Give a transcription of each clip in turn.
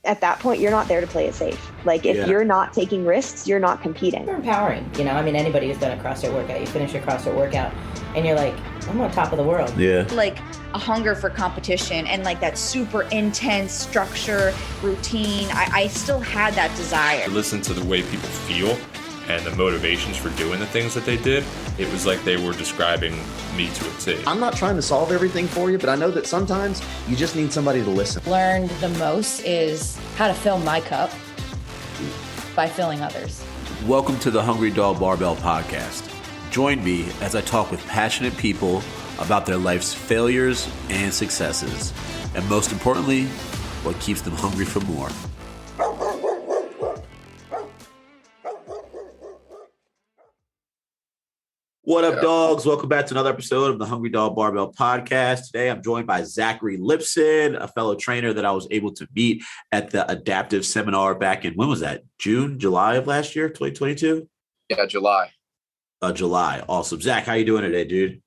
at that point, you're not there to play it safe. Like if you're not taking risks, you're not competing. It's empowering. I mean, anybody who's done a CrossFit workout, you finish your CrossFit workout and you're like, I'm on top of the world. Yeah. Like a hunger for competition and like that super intense structure, routine. I still had that desire. Listen to the way people feel and the motivations for doing the things that they did. It was like they were describing me to a T. I'm not trying to solve everything for you, but I know that sometimes you just need somebody to listen. Learned the most is how to fill my cup by filling others. Welcome to the Hungry Dog Barbell Podcast. Join me as I talk with passionate people about their life's failures and successes, and most importantly, what keeps them hungry for more. What up, dogs? Welcome back to another episode of the Hungry Dog Barbell Podcast. Today, I'm joined by Zach Lipson, a fellow trainer that I was able to meet at the Adaptive Seminar back in, when was that? July of last year, 2022? Yeah, July. July. Awesome. Zach, how you doing today, dude?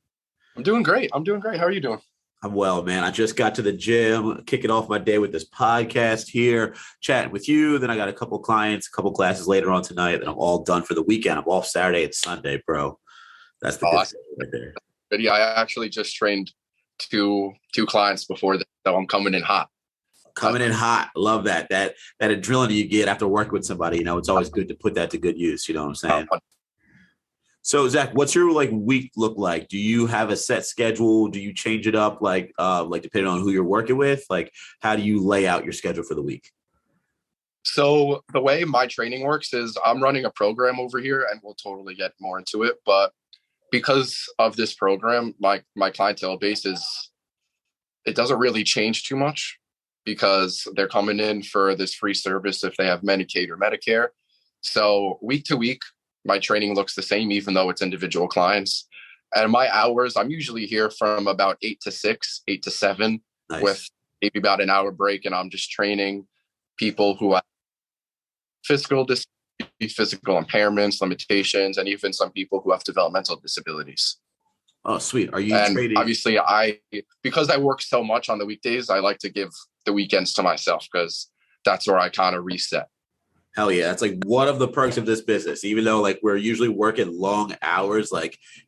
I'm doing great. How are you doing? I'm well, man. I just got to the gym, kicking off my day with this podcast here, chatting with you. Then I got a couple clients, a couple classes later on tonight, and I'm all done for the weekend. I'm off Saturday and Sunday, bro. That's the good right there. But yeah, I actually just trained two clients before that, so I'm coming in hot. Coming in hot. Love that. That adrenaline you get after working with somebody, it's always good to put that to good use. You know what I'm saying? So Zach, what's your week look like? Do you have a set schedule? Do you change it up like depending on who you're working with? How do you lay out your schedule for the week? So the way my training works is I'm running a program over here, and we'll totally get more into it. But because of this program, my clientele base it doesn't really change too much because they're coming in for this free service if they have Medicaid or Medicare. So week to week, my training looks the same, even though it's individual clients. And my hours, I'm usually here from about 8 to 6, 8 to 7, nice, with maybe about an hour break. And I'm just training people who have physical impairments, limitations, and even some people who have developmental disabilities. Oh, sweet. Are you trading? Obviously, because I work so much on the weekdays, I like to give the weekends to myself because that's where I kind of reset. Hell yeah. That's one of the perks of this business. Even though we're usually working long hours,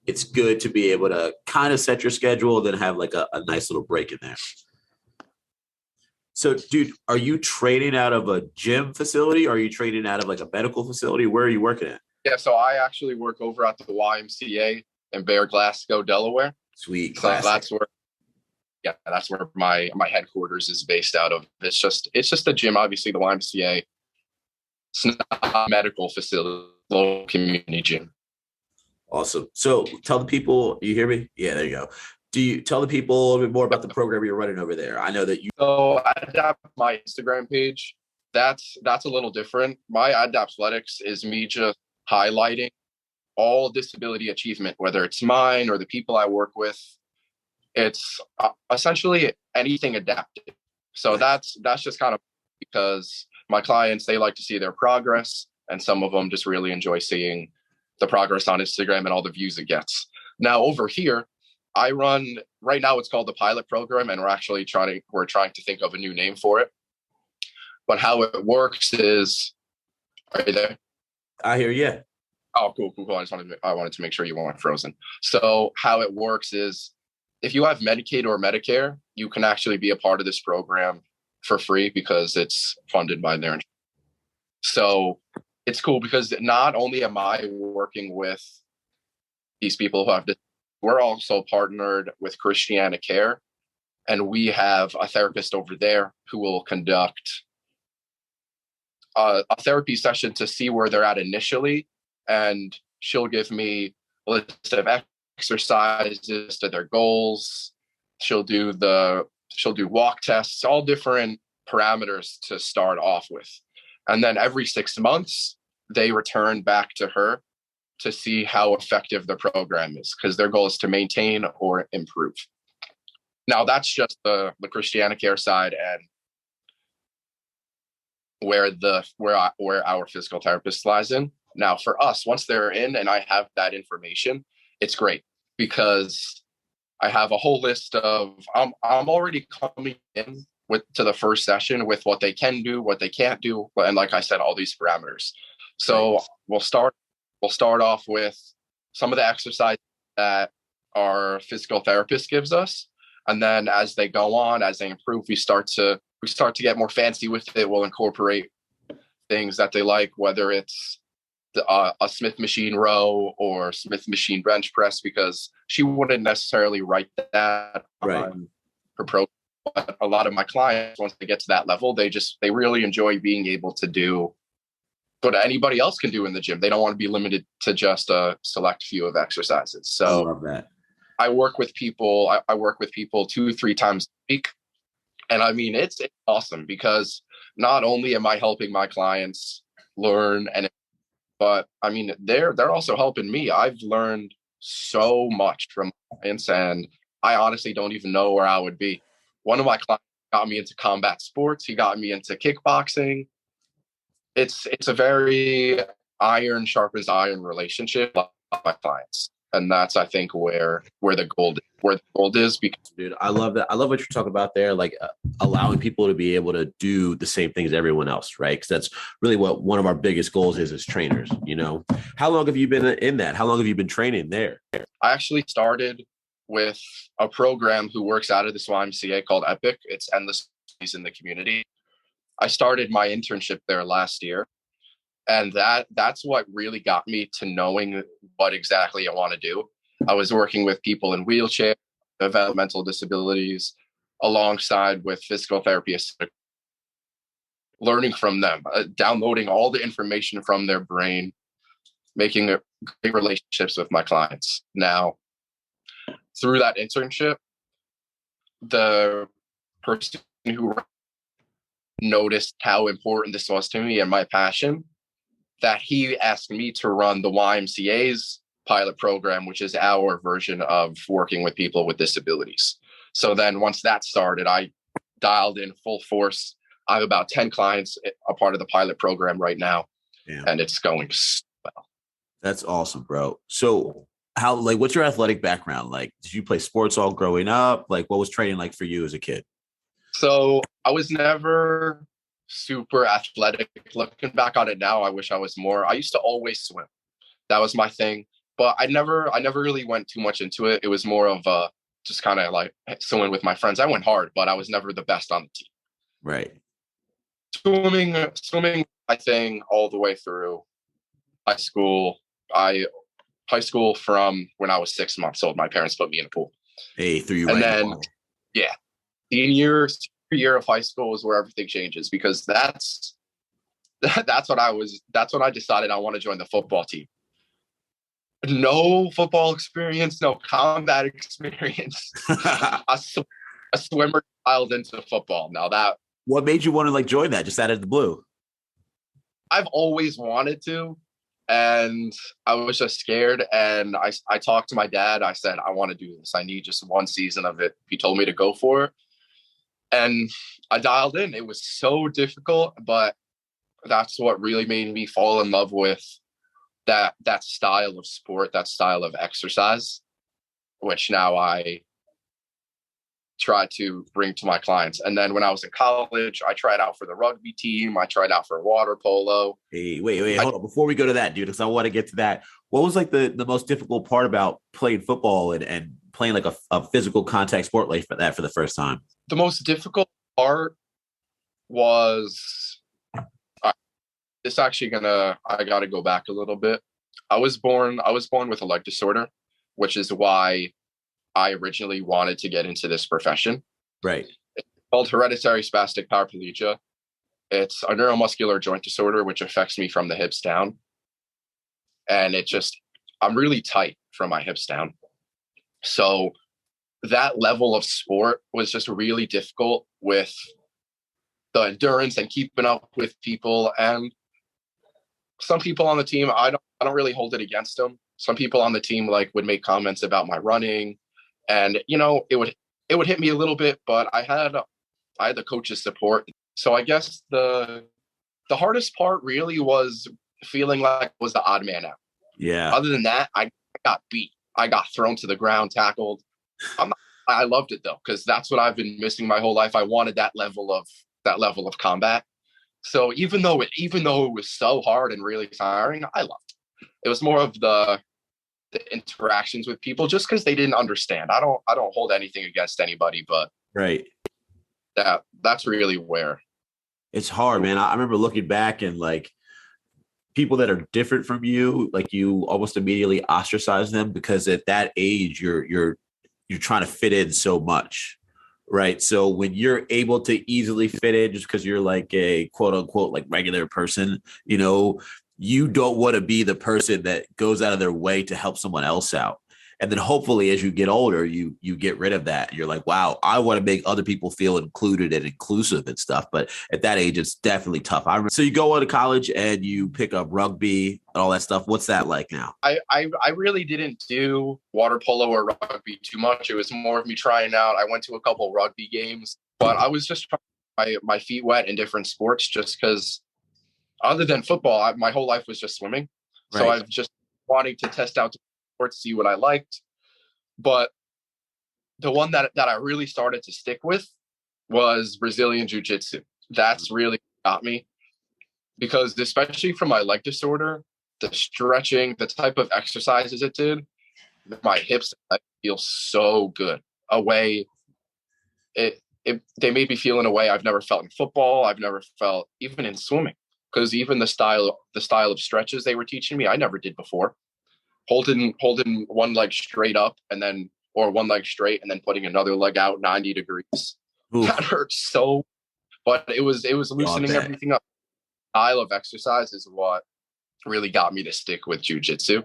it's good to be able to kind of set your schedule, then have a nice little break in there. So, dude, are you training out of a gym facility? Or are you training out of a medical facility? Where are you working at? Yeah, so I actually work over at the YMCA in Bear Glasgow, Delaware. Sweet. So that's where my headquarters is based out of. It's just a gym, obviously the YMCA. It's not a medical facility, local community gym. Awesome. So tell the people, you hear me? Yeah, there you go. Do you tell the people a little bit more about the program you're running over there? I know that you. So Adapt, my Instagram page, that's a little different. My Adapthletics is me just highlighting all disability achievement, whether it's mine or the people I work with. It's essentially anything adaptive. So that's just kind of because my clients, they like to see their progress, and some of them just really enjoy seeing the progress on Instagram and all the views it gets. Now over here, I run, right now it's called the pilot program, and we're trying to think of a new name for it. But how it works is, are you there? I hear you. Oh, cool. I wanted to make sure you weren't frozen. So how it works is, if you have Medicaid or Medicare, you can actually be a part of this program for free because it's funded by their insurance. So it's cool because not only am I working with these people who have this, we're also partnered with Christiana Care, and we have a therapist over there who will conduct a therapy session to see where they're at initially, and she'll give me a list of exercises to their goals. She'll do walk tests, all different parameters to start off with. And then every 6 months, they return back to her to see how effective the program is, because their goal is to maintain or improve. Now, that's just the Christiana Care side and where our physical therapist lies in. Now, for us, once they're in and I have that information, it's great because I have a whole list of, I'm already coming in to the first session with what they can do, what they can't do, and like I said, all these parameters. So we'll start off with some of the exercises that our physical therapist gives us, and then as they go on, as they improve, we start to get more fancy with it. We'll incorporate things that they like, whether it's a Smith machine row or Smith machine bench press, because she wouldn't necessarily write that on her program. But a lot of my clients, once they get to that level, they really enjoy being able to do what anybody else can do in the gym. They don't want to be limited to just a select few of exercises. So I love that. I work with people 2-3 times a week. And I mean, it's awesome, because not only am I helping my clients learn, but I mean, they're also helping me. I've learned so much from clients, and I honestly don't even know where I would be. One of my clients got me into combat sports. He got me into kickboxing. It's a very iron sharpens iron relationship with my clients. And that's, I think, where the gold is. Because, dude, I love that. I love what you're talking about there, like allowing people to be able to do the same thing as everyone else, right? Because that's really what one of our biggest goals is as trainers. You know, how long have you been in that? How long have you been training there? I actually started with a program who works out of this YMCA called Epic. It's endless in the community. I started my internship there last year. And that's what really got me to knowing what exactly I want to do. I was working with people in wheelchairs, developmental disabilities, alongside with physical therapy, learning from them, downloading all the information from their brain, making great relationships with my clients. Now, through that internship, the person who noticed how important this was to me and my passion, that he asked me to run the YMCA's pilot program, which is our version of working with people with disabilities. So then once that started, I dialed in full force. I have about 10 clients a part of the pilot program right now. Damn. And it's going so well. That's awesome, bro. So what's your athletic background? Like, did you play sports all growing up? Like, what was training like for you as a kid? So I was never super athletic. Looking back on it now, I wish I was more. I used to always swim. That was my thing. But I never really went too much into it. It was more of just kind of like swimming with my friends. I went hard, but I was never the best on the team. Right. Swimming, my thing all the way through high school. High school from when I was 6 months old, my parents put me in a pool. Hey, threw you and right then, in the yeah, senior year of high school is where everything changes, because that's when I decided I want to join the football team. No football experience, no combat experience. a swimmer dialed into football. Now what made you want to like join that just out of the blue? I've always wanted to, and I was just scared. And I talked to my dad. I said, I want to do this. I need just one season of it. He told me to go for it. And I dialed in. It was so difficult, but that's what really made me fall in love with that style of sport, that style of exercise, which now I try to bring to my clients. And then when I was in college, I tried out for the rugby team. I tried out for water polo. Hey, wait, hold on. Before we go to that, dude, because I want to get to that. What was like the most difficult part about playing football and playing like a physical contact sport like for the first time? The most difficult part was I got to go back a little bit. I was born with a leg disorder, which is why I originally wanted to get into this profession. Right. It's called Hereditary Spastic Paraplegia. It's a neuromuscular joint disorder, which affects me from the hips down. And I'm really tight from my hips down. So that level of sport was just really difficult with the endurance and keeping up with people. And some people on the team, I don't really hold it against them. Some people on the team would make comments about my running, and it would hit me a little bit, but I had the coach's support. So I guess the hardest part really was feeling like I was the odd man out. Yeah. Other than that, I got beat. I got thrown to the ground, tackled. I'm not I loved it though, because that's what I've been missing my whole life. I wanted that level of combat. So even though it was so hard and really tiring, I loved it. It was more of the interactions with people, just because they didn't understand. I don't hold anything against anybody, but Right. that's really where It's hard, man. I remember looking back and like people that are different from you, like you almost immediately ostracize them because at that age you're trying to fit in so much. Right. So when you're able to easily fit in just because you're like a quote unquote like regular person, you know, you don't want to be the person that goes out of their way to help someone else out. And then hopefully as you get older, you get rid of that. You're like, wow, I want to make other people feel included and inclusive and stuff. But at that age, it's definitely tough. So you go on to college and you pick up rugby and all that stuff. What's that like now? I really didn't do water polo or rugby too much. It was more of me trying out. I went to a couple rugby games, but I was just trying my feet wet in different sports just because other than football, my whole life was just swimming. Right. So I've just wanting to test out sports, see what I liked. But the one that I really started to stick with was Brazilian Jiu-Jitsu. That's really got me, because especially for my leg disorder, the stretching, the type of exercises it did, my hips, I feel so good. They made me feel in a way I've never felt in football. I've never felt even in swimming, because even the style of stretches they were teaching me, I never did before. Holding one leg straight up or one leg straight and then putting another leg out 90 degrees. Oof. That hurts so, but it was loosening everything up. Style of exercise is what really got me to stick with jiu-jitsu.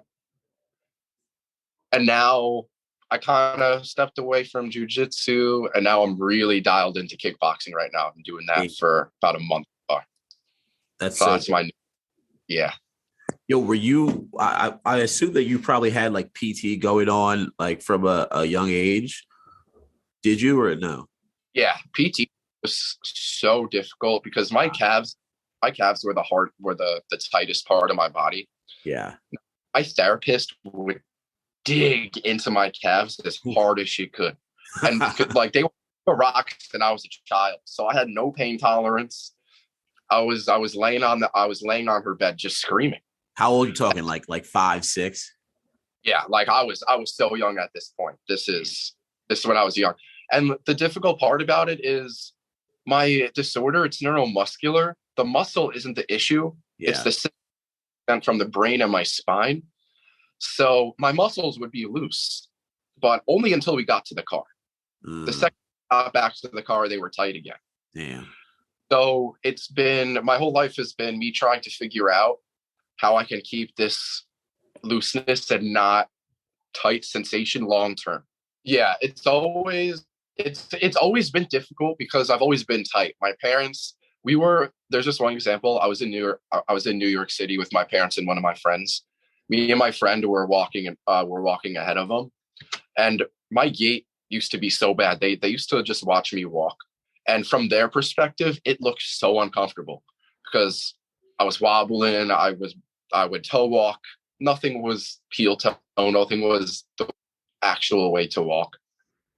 And now I kind of stepped away from jiu-jitsu, and now I'm really dialed into kickboxing right now. I'm doing that for about a month. That's my, yeah. Yo, were you, I assume that you probably had like PT going on like from a young age. Did you or no? Yeah, PT was so difficult because my calves were the tightest part of my body. Yeah. My therapist would dig into my calves as hard as she could. And like they were rocks and I was a child. So I had no pain tolerance. I was laying on her bed just screaming. How old are you talking? Like 5, 6? Yeah, like I was so young at this point. This is when I was young. And the difficult part about it is my disorder, it's neuromuscular. The muscle isn't the issue. Yeah. It's the system from the brain and my spine. So my muscles would be loose, but only until we got to the car. The second we got back to the car, they were tight again. Damn. So my whole life has been me trying to figure out how I can keep this looseness and not tight sensation long term. Yeah, it's always been difficult because I've always been tight. My parents, there's just one example. I was in New York City with my parents and one of my friends. Me and my friend were walking ahead of them, and my gait used to be so bad. They used to just watch me walk, and from their perspective, it looked so uncomfortable because I was wobbling. I would toe walk. Nothing was heel toe. Nothing was the actual way to walk.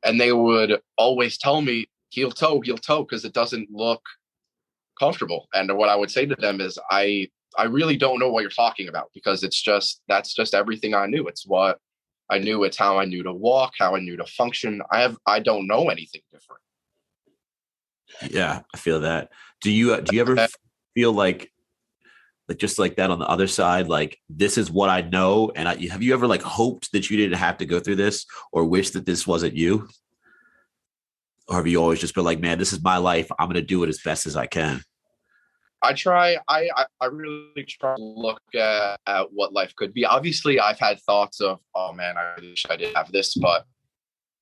And they would always tell me heel toe, because it doesn't look comfortable. And what I would say to them is, I really don't know what you're talking about, because that's just everything I knew. It's what I knew. It's how I knew to walk, how I knew to function. I don't know anything different. Yeah, I feel that. Do you ever feel like just like that on the other side, like this is what I know, and have you ever like hoped that you didn't have to go through this, or wish that this wasn't you? Or have you always just been like, man, this is my life, I'm going to do it as best as I can? I really try to look at what life could be. Obviously, I've had thoughts of, oh man, I wish I did have this, but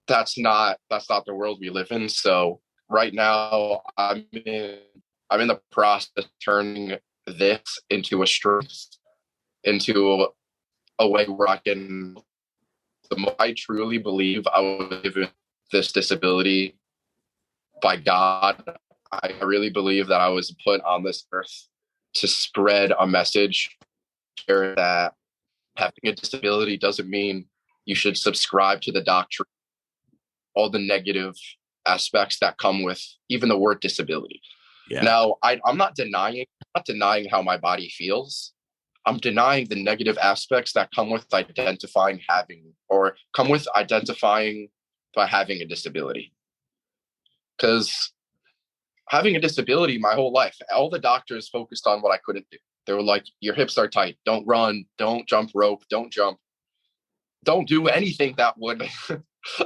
that's not the world we live in. So right now, I'm in the process of turning this into a strength, into a way where I truly believe I was given this disability by God. I really believe that I was put on this earth to spread a message that having a disability doesn't mean you should subscribe to the doctrine all the negative aspects that come with even the word disability. Yeah. Now, I'm not denying how my body feels. I'm denying the negative aspects that come with identifying by having a disability. Because having a disability my whole life, all the doctors focused on what I couldn't do. They were like, your hips are tight. Don't run. Don't jump rope. Don't jump. Don't do anything that would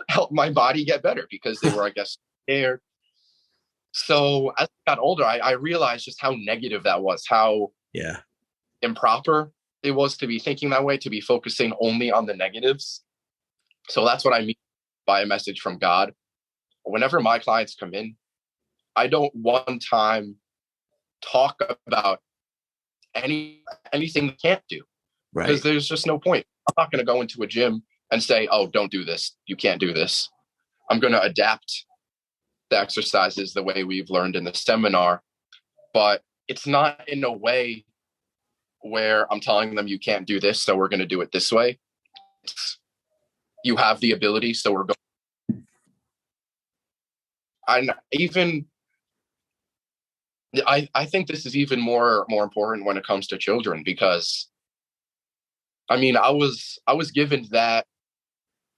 help my body get better, because they were, I guess, scared. So as I got older, I realized just how negative that was, how improper it was to be thinking that way, to be focusing only on the negatives. So that's what I mean by a message from God. Whenever my clients come in, I don't one time talk about anything they can't do, because there's just no point. I'm not going to go into a gym and say, oh, don't do this. You can't do this. I'm going to adapt the exercises the way we've learned in the seminar, but it's not in a way where I'm telling them you can't do this, so we're going to do it this way. You have the ability, so we're going. I think this is even more important when it comes to children, because I mean, I was given that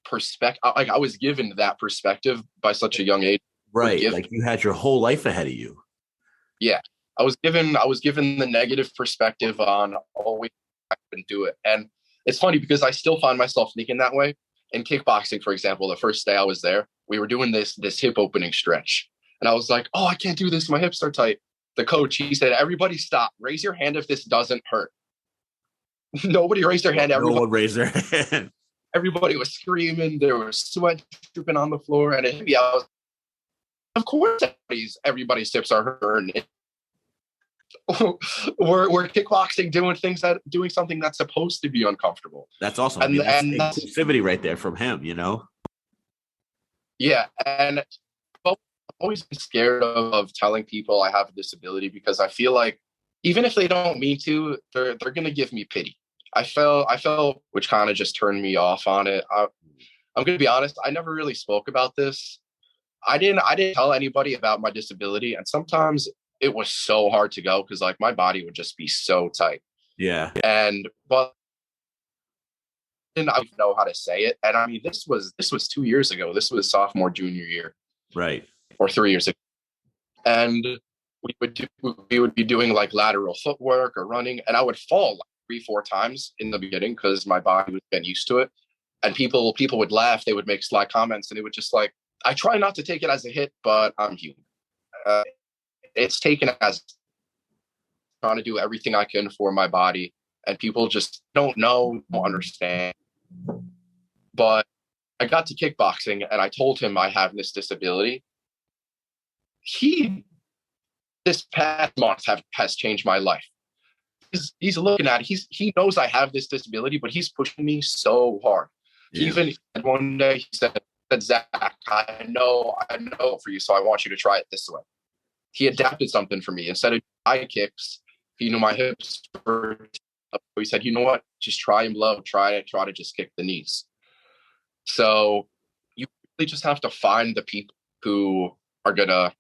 perspective. Like, I was given that perspective by such a young age. Right. Like, you had your whole life ahead of you. Yeah. I was given the negative perspective on, always I couldn't do it. And it's funny because I still find myself thinking that way. In kickboxing, for example, the first day I was there, we were doing this hip opening stretch. And I was like, oh, I can't do this. My hips are tight. The coach, he said, everybody stop. Raise your hand if this doesn't hurt. Nobody raised their hand. No one raised their hand. Everybody was screaming. There was sweat dripping on the floor. And I was, of course, everybody's hips are hurting. We're kickboxing, doing something that's supposed to be uncomfortable. That's awesome. I mean, that's inclusivity right there from him, you know? Yeah. And I've always been scared of telling people I have a disability, because I feel like even if they don't mean to, they're going to give me pity. I felt, which kind of just turned me off on it. I'm going to be honest. I never really spoke about this. I didn't tell anybody about my disability. And sometimes it was so hard to go, because like my body would just be so tight. Yeah. But didn't I know how to say it. And I mean, this was 2 years ago. This was sophomore, junior year. Right. Or 3 years ago. And we would be doing like lateral footwork or running, and I would fall like 3-4 times in the beginning because my body was getting used to it. And people would laugh, they would make sly comments, and it would just like, I try not to take it as a hit, but I'm human. It's taken as trying to do everything I can for my body, and people just don't understand. But I got to kickboxing and I told him I have this disability. This past month has changed my life. He's looking at it. He knows I have this disability, but he's pushing me so hard. Yeah. Even one day he said, Zach, I know for you, so I want you to try it this way. He adapted something for me. Instead of high kicks, he knew my hips were up. He said, you know what? Just try them low. Try to just kick the knees. So you really just have to find the people who are gonna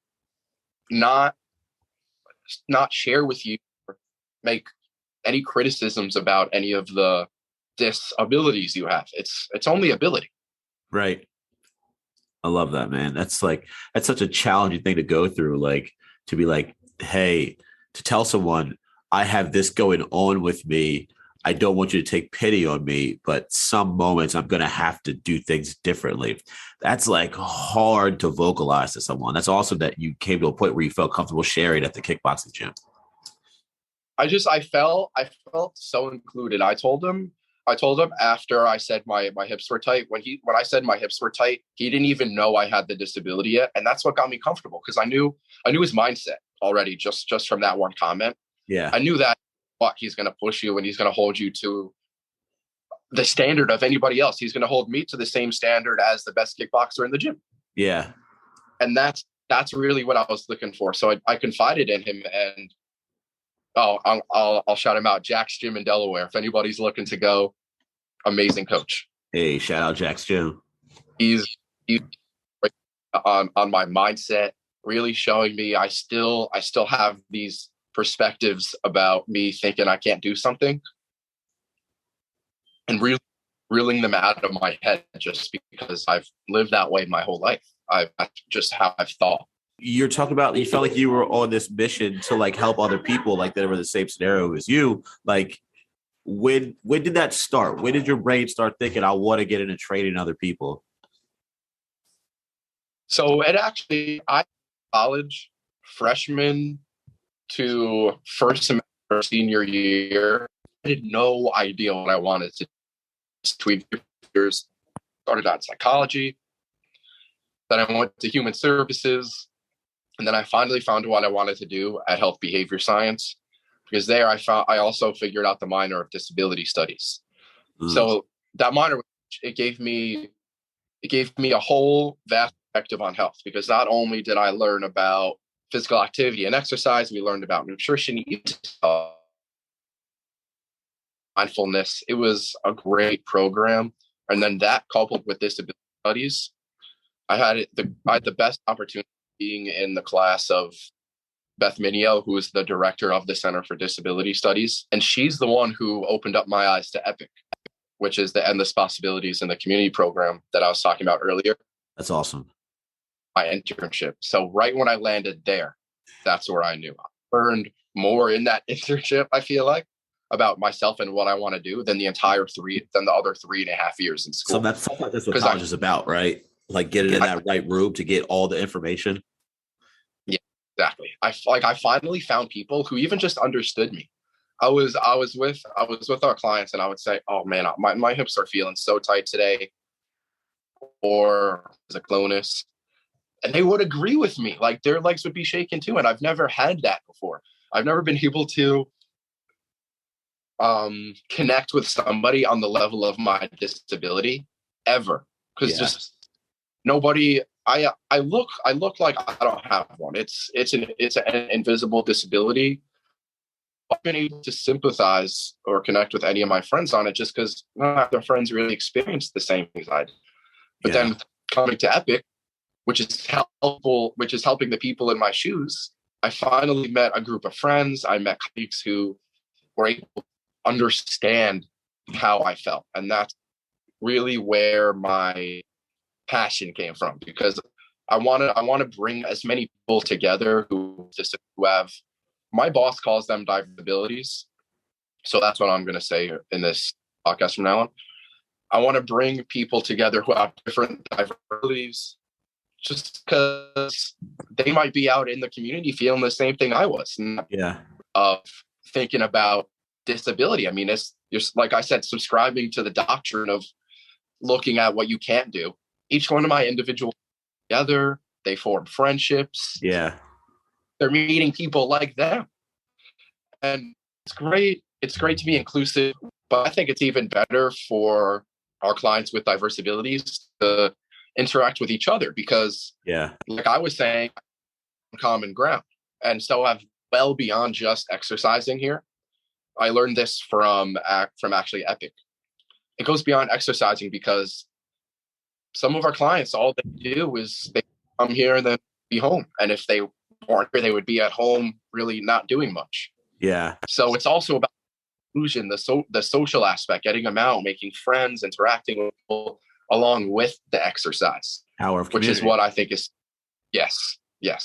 not share with you or make any criticisms about any of the disabilities you have. It's only ability. Right. I love that, man. That's such a challenging thing to go through. Like, to be like, hey, to tell someone I have this going on with me. I don't want you to take pity on me, but some moments I'm going to have to do things differently. That's like hard to vocalize to someone. That's awesome that you came to a point where you felt comfortable sharing at the kickboxing gym. I felt so included. I told him after I said my hips were tight. When I said my hips were tight, he didn't even know I had the disability yet. And that's what got me comfortable, because I knew his mindset already just from that one comment. Yeah. I knew that he's going to push you and he's going to hold you to the standard of anybody else. He's going to hold me to the same standard as the best kickboxer in the gym. Yeah. And that's really what I was looking for. So I confided in him, and I'll shout him out. Jack's Gym in Delaware. If anybody's looking to go, amazing coach. Hey, shout out Jack's Gym. He's on my mindset, really showing me I still have these perspectives about me thinking I can't do something, and really reeling them out of my head just because I've lived that way my whole life. That's just how I've thought. You're talking about, you felt like you were on this mission to like help other people like that were the same scenario as you. Like, when did that start? When did your brain start thinking, I want to get into training other people? So college, freshman to first semester, senior year, I had no idea what I wanted to do. Between years, started out in psychology, then I went to human services, and then I finally found what I wanted to do at health behavior science, because there I also figured out the minor of disability studies. So that minor, it gave me a whole vast perspective on health, because not only did I learn about physical activity and exercise, we learned about nutrition, mindfulness. It was a great program. And then that, coupled with disability studies, I had the best opportunity being in the class of Beth Minio, who is the director of the Center for Disability Studies. And she's the one who opened up my eyes to EPIC, which is the Endless Possibilities in the Community program that I was talking about earlier. That's awesome. My internship. So right when I landed there, that's where I knew. I learned more in that internship, I feel like, about myself and what I want to do than the other 3.5 years in school. So that's what college is about, right? Like getting in that right room to get all the information. Yeah, exactly. I finally found people who even just understood me. I was with our clients, and I would say, "Oh man, my hips are feeling so tight today," or as a clonus, and they would agree with me. Like their legs would be shaking too, and I've never had that before. I've never been able to connect with somebody on the level of my disability ever, because just nobody. I look like I don't have one. It's an invisible disability. I've been able to sympathize or connect with any of my friends on it just because none of their friends really experienced the same things I did. But then coming to EPIC, which is helping the people in my shoes, I finally met a group of friends. I met colleagues who were able to understand how I felt. And that's really where my passion came from, because I want to bring as many people together who have, my boss calls them disabilities. So that's what I'm going to say in this podcast from now on. I want to bring people together who have different disabilities, just because they might be out in the community feeling the same thing I was. Of thinking about disability. I mean, it's just like I said, subscribing to the doctrine of looking at what you can't do. Each one of my individuals together, they form friendships. Yeah. They're meeting people like them. And it's great. It's great to be inclusive, but I think it's even better for our clients with diverse abilities to interact with each other, because like I was saying, common ground. And so I've well beyond just exercising here. I learned this from actually EPIC. It goes beyond exercising, because some of our clients, all they do is they come here and then be home. And if they weren't here, they would be at home really not doing much. Yeah. So it's also about inclusion, the social aspect, getting them out, making friends, interacting with people along with the exercise. Power of community. Which is what I think is, yes.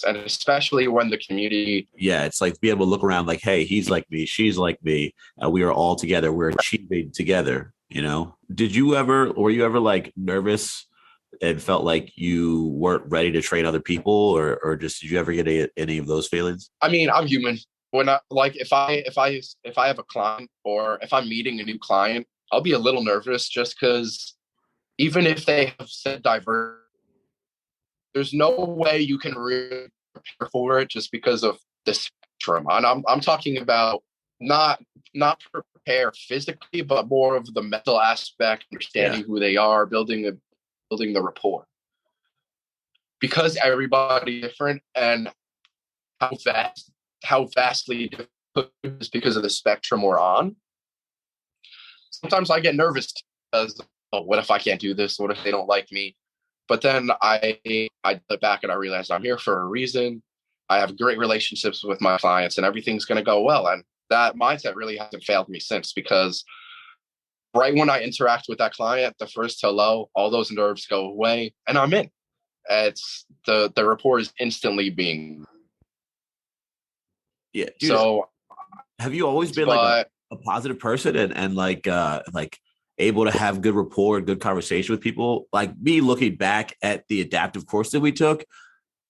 And especially when the community. Yeah, it's like be able to look around like, hey, he's like me, she's like me. We are all together. We're achieving together, you know? Were you ever like nervous and felt like you weren't ready to train other people, or just did you ever get any of those feelings? I mean, I'm human. When if I have a client, or if I'm meeting a new client, I'll be a little nervous, just because even if they have said diverse, there's no way you can really prepare for it, just because of the spectrum. And I'm talking about not prepare physically, but more of the mental aspect, understanding who they are, building the rapport. Because everybody's different, and how vastly different is because of the spectrum we're on. Sometimes I get nervous because, what if I can't do this? What if they don't like me? But then I look back and I realized I'm here for a reason. I have great relationships with my clients and everything's going to go well. And that mindset really hasn't failed me since, because right when I interact with that client, the first hello, all those nerves go away and I'm in. It's the rapport is instantly being. Yeah. Dude, So have you always been like a positive person and like able to have good rapport and good conversation with people? Like me looking back at the adaptive course that we took,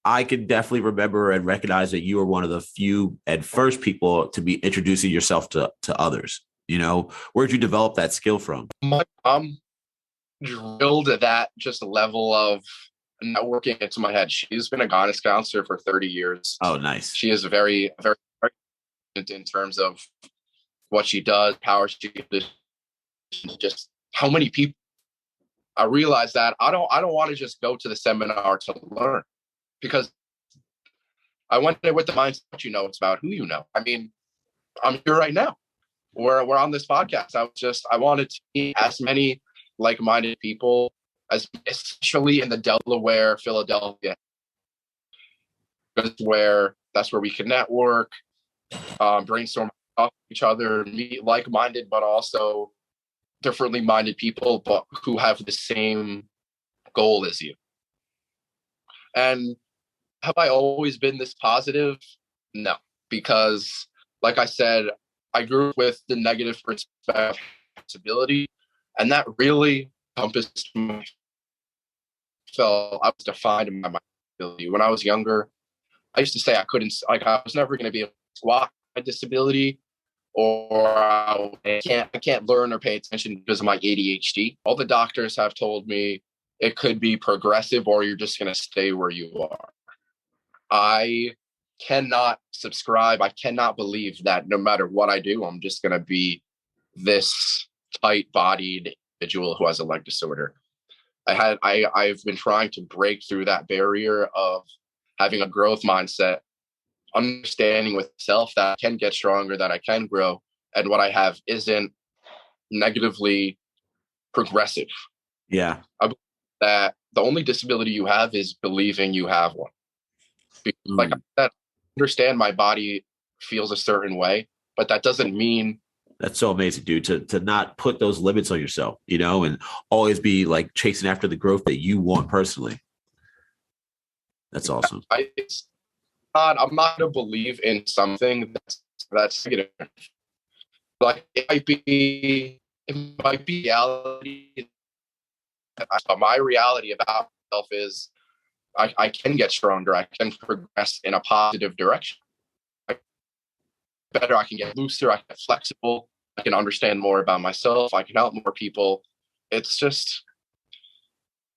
I can definitely remember and recognize that you were one of the few and first people to be introducing yourself to others. You know, where'd you develop that skill from? My mom drilled that just level of networking into my head. She's been a guidance counselor for 30 years. Oh, nice. She is very, very, very in terms of what she does, power she gives, just how many people. I realized that I don't want to just go to the seminar to learn, because I went there with the mindset, it's about who you know. I mean, I'm here right now. We're on this podcast. I wanted to meet as many like-minded people as, especially in the Delaware, Philadelphia, that's where we can network, brainstorm, talk to each other, meet like-minded, but also differently minded people, but who have the same goal as you. And have I always been this positive? No, because like I said, I grew up with the negative perspective of disability, and that really encompassed my. Felt I was defined by my disability. When I was younger, I used to say I was never going to be able to squat my disability, or I can't learn or pay attention because of my ADHD. All the doctors have told me it could be progressive, or you're just going to stay where you are. I cannot subscribe. I cannot believe that no matter what I do, I'm just going to be this tight-bodied individual who has a leg disorder. I've been trying to break through that barrier of having a growth mindset, understanding with self that I can get stronger, that I can grow, and what I have isn't negatively progressive. Yeah. I believe that the only disability you have is believing you have one. Like I said, I understand my body feels a certain way, but that doesn't mean. That's so amazing, dude, to not put those limits on yourself, and always be like chasing after the growth that you want personally. That's awesome. I'm not going to believe in something that's negative. Like it might be reality. My reality about myself is I can get stronger. I can progress in a positive direction. Better, I can get looser, I can get flexible, I can understand more about myself, I can help more people. It's just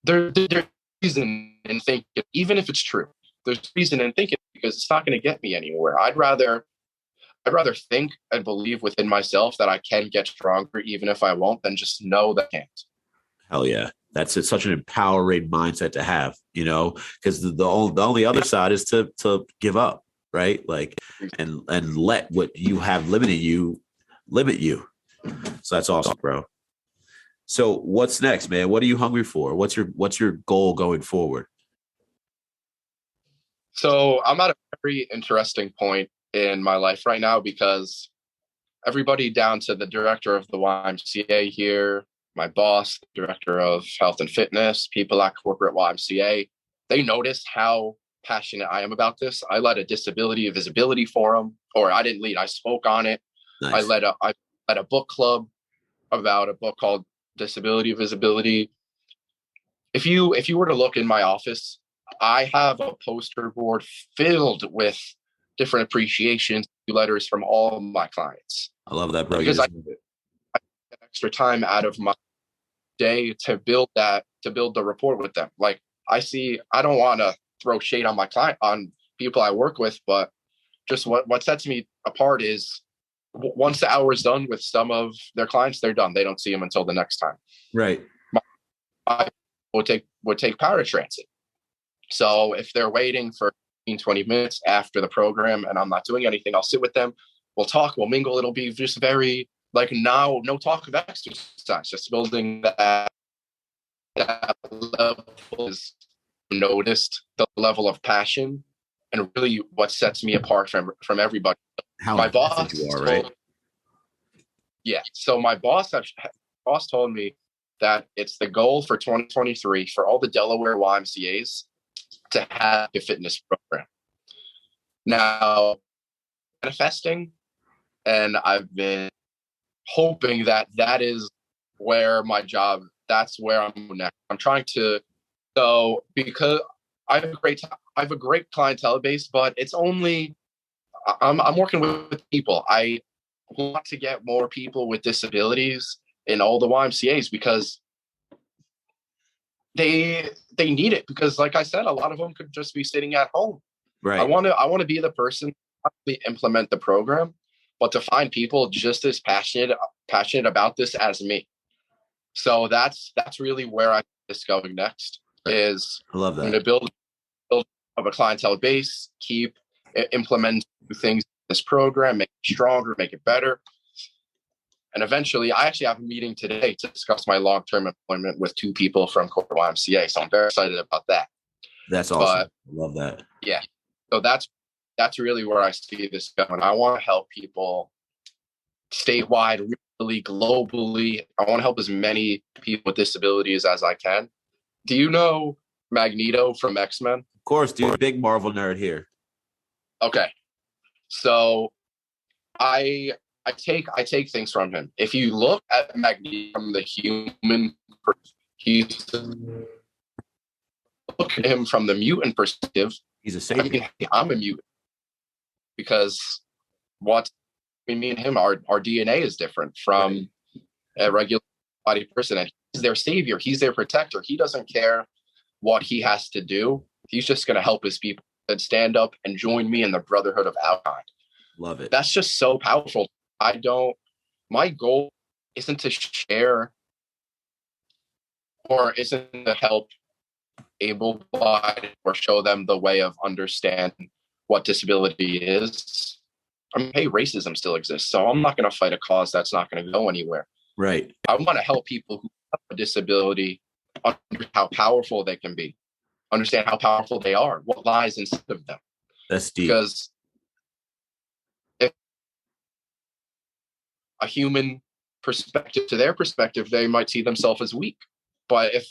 there's reason in thinking, even if it's true, there's reason in thinking, because it's not going to get me anywhere. I'd rather think and believe within myself that I can get stronger even if I won't, than just know that I can't. Hell yeah. It's such an empowering mindset to have, because the only other side is to give up. Right. Like, and let what you have limit you. So that's awesome, bro. So what's next, man? What are you hungry for? What's your goal going forward? So I'm at a very interesting point in my life right now, because everybody down to the director of the YMCA here, my boss, the director of health and fitness, people at corporate YMCA, they noticed how passionate I am about this. I led a disability visibility forum, or I didn't lead, I spoke on it. Nice. I led a book club about a book called Disability Visibility. If you were to look in my office, I have a poster board filled with different appreciations letters from all my clients. I love that, bro. Because I get extra time out of my day to build the rapport with them. Like I don't want to throw shade on my client, on people I work with, but just what sets me apart is once the hour is done with some of their clients, they're done. They don't see them until the next time. Right. I would take paratransit. So if they're waiting for 20 minutes after the program and I'm not doing anything, I'll sit with them. We'll talk, we'll mingle. It'll be just very like no talk of exercise, just building that that level is noticed the level of passion and really what sets me apart from everybody. How My invested boss you are, right? So my boss told me that it's the goal for 2023 for all the Delaware YMCAs to have a fitness program. Now, manifesting, and I've been hoping that is where my job, that's where I'm next. I'm trying to, so because I have a great clientele base, but it's only, I'm working with people. I want to get more people with disabilities in all the YMCAs because they need it, because like I said, a lot of them could just be sitting at home. Right. I want to be the person to implement the program, but to find people just as passionate about this as me. So that's really where I'm just going next. Is I love that. I'm going to build up a clientele base, keep implementing things in this program, make it stronger, make it better. And eventually, I actually have a meeting today to discuss my long-term employment with 2 people from corporate YMCA. So I'm very excited about that. That's awesome. I love that. Yeah. So that's really where I see this going. I want to help people statewide, really globally. I want to help as many people with disabilities as I can. Do you know Magneto from X-Men? Of course, dude. Big Marvel nerd here. Okay. So I take things from him. If you look at Magneto from the human perspective, look at him from the mutant perspective, he's a savior. I'm a mutant because me and him, our DNA is different from a regular body person, and he's their savior. He's their protector. He doesn't care what he has to do. He's just going to help his people and stand up and join me in the brotherhood of our kind. Love it. That's just so powerful. My goal isn't to share or isn't to help able-bodied or show them the way of understanding what disability is. I mean, hey, racism still exists, so I'm not going to fight a cause that's not going to go anywhere. Right. I want to help people who have a disability understand how powerful they can be, understand how powerful they are, what lies inside of them. That's deep. Because if a human perspective to their perspective, they might see themselves as weak. But if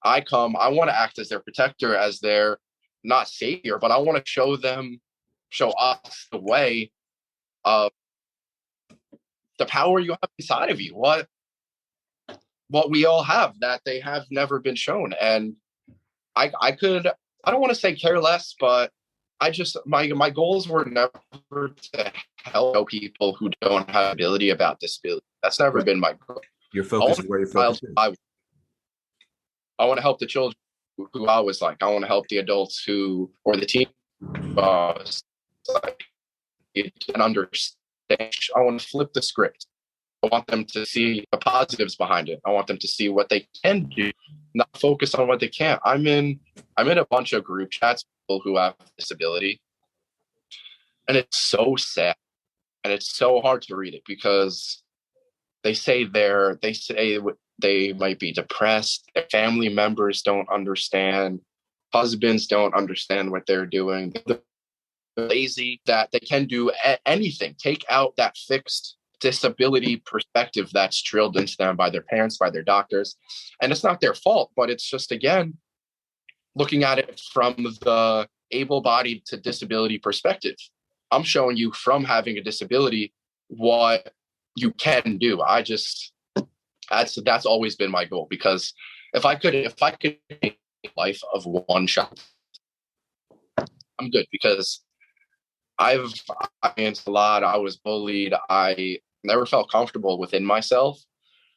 I want to act as their protector, as their, not savior, but I want to show us the way of the power you have inside of you, what we all have that they have never been shown. And I don't want to say care less, but my goals were never to help people who don't have ability about disability. That's never been my goal. Your focus is where your focus is. I want to help the children who I was like. I want to help the adults or the teen and understand. I want to flip the script. I want them to see the positives behind it. I want them to see what they can do, not focus on what they can't. I'm in a bunch of group chats with people who have disability, and it's so sad, and it's so hard to read it because they say they might be depressed. Their family members don't understand. Husbands don't understand what they're doing. They're lazy, that they can do anything. Take out that fixed disability perspective that's drilled into them by their parents, by their doctors. And it's not their fault, but it's just, again, looking at it from the able-bodied to disability perspective. I'm showing you from having a disability what you can do. That's always been my goal, because if I could make life of one shot, I'm good, because I've experienced a lot. I was bullied. I never felt comfortable within myself.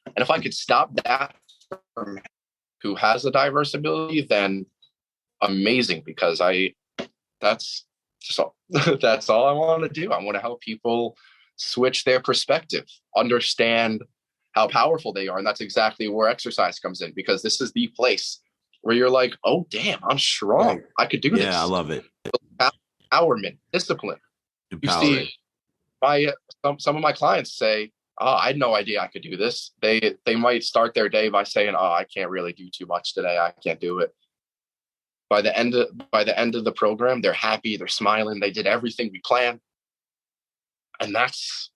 And if I could stop that from who has a diverse ability, then amazing, because that's all I want to do. I want to help people switch their perspective, understand how powerful they are. And that's exactly where exercise comes in, because this is the place where you're like, oh, damn, I'm strong. I could do this. Yeah, I love it. Empowerment, discipline. You see, some of my clients say, oh, I had no idea I could do this. They might start their day by saying, oh, I can't really do too much today. I can't do it. By the end of the program, they're happy, they're smiling, they did everything we planned. And that's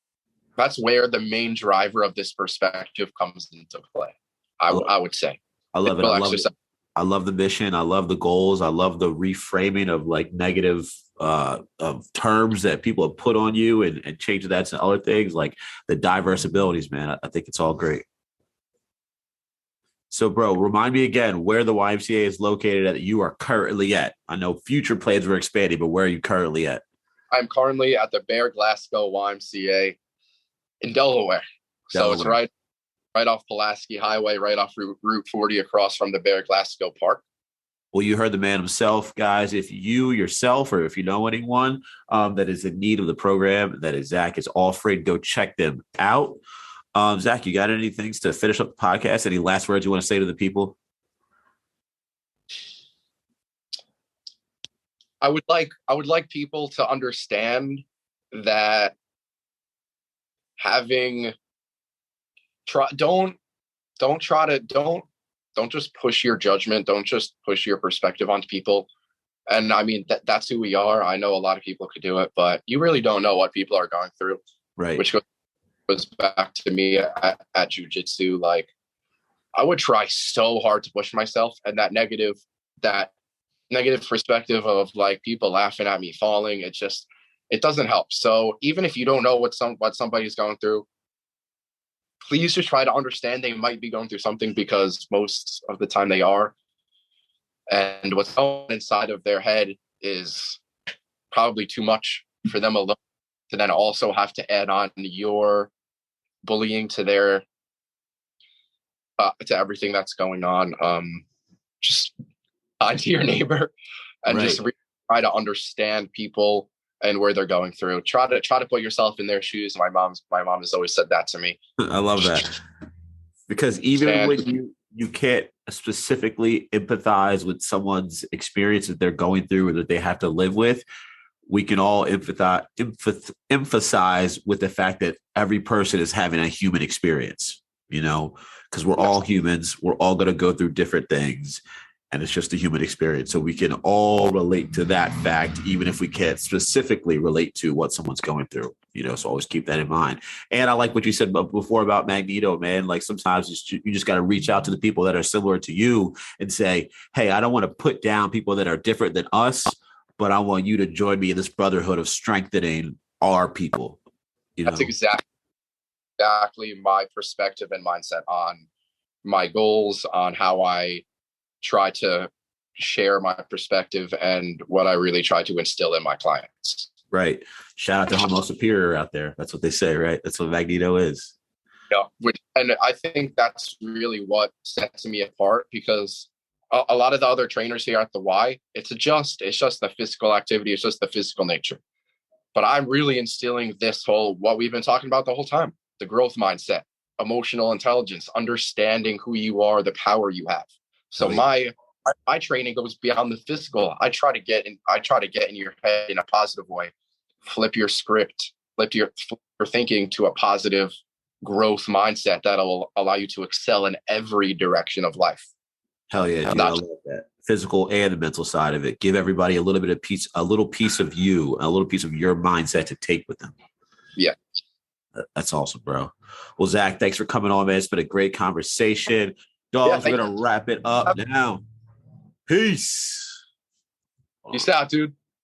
where the main driver of this perspective comes into play. I would say. I love it. I love the mission. I love the goals. I love the reframing of like negative of terms that people have put on you and change that to other things, like the diverse abilities, man. I think it's all great. So, bro, remind me again where the YMCA is located at that you are currently at. I know future plans were expanding, but where are you currently at? I'm currently at the Bear Glasgow YMCA in Delaware. So it's right off Pulaski Highway, right off Route 40, across from the Bear Glasgow Park. Well, you heard the man himself, guys. If you yourself or if you know anyone that is in need of the program that is Zach is offering, go check them out. Zach, you got any things to finish up the podcast? Any last words you want to say to the people? I would like people to understand that don't just push your judgment. Don't just push your perspective onto people. And I mean, that's who we are. I know a lot of people could do it, but you really don't know what people are going through. Right. Which goes back to me at jiu-jitsu. Like, I would try so hard to push myself, and that negative perspective of like people laughing at me falling, it doesn't help. So even if you don't know what somebody's going through, please just try to understand they might be going through something, because most of the time they are. And what's going inside of their head is probably too much for them alone to then also have to add on your bullying to their to everything that's going on. Just to your neighbor and right. just try to understand people and where they're going through. Try to put yourself in their shoes. My mom has always said that to me. I love that, because even when you can't specifically empathize with someone's experience that they're going through or that they have to live with, we can all emphasize with the fact that every person is having a human experience, because we're all humans. We're all going to go through different things. And it's just a human experience. So we can all relate to that fact, even if we can't specifically relate to what someone's going through, so always keep that in mind. And I like what you said before about Magneto, man. Like sometimes you just got to reach out to the people that are similar to you and say, hey, I don't want to put down people that are different than us, but I want you to join me in this brotherhood of strengthening our people. That's exactly my perspective and mindset on my goals, on how I try to share my perspective and what I really try to instill in my clients. Right. Shout out to Homo Superior out there. That's what they say, right? That's what Magneto is. Yeah. And I think that's really what sets me apart, because a lot of the other trainers here at the Y, it's just the physical activity. It's just the physical nature. But I'm really instilling what we've been talking about the whole time, the growth mindset, emotional intelligence, understanding who you are, the power you have. So my training goes beyond the physical. I try to get in your head in a positive way. Flip your script, flip your thinking to a positive growth mindset that'll allow you to excel in every direction of life. Hell yeah, dude, I love that. Physical and the mental side of it. Give everybody a little piece of you, a little piece of your mindset to take with them. Yeah. That's awesome, bro. Well, Zach, thanks for coming on, man. It's been a great conversation. Dogs, we're going to wrap it up now. Peace. Peace out, dude.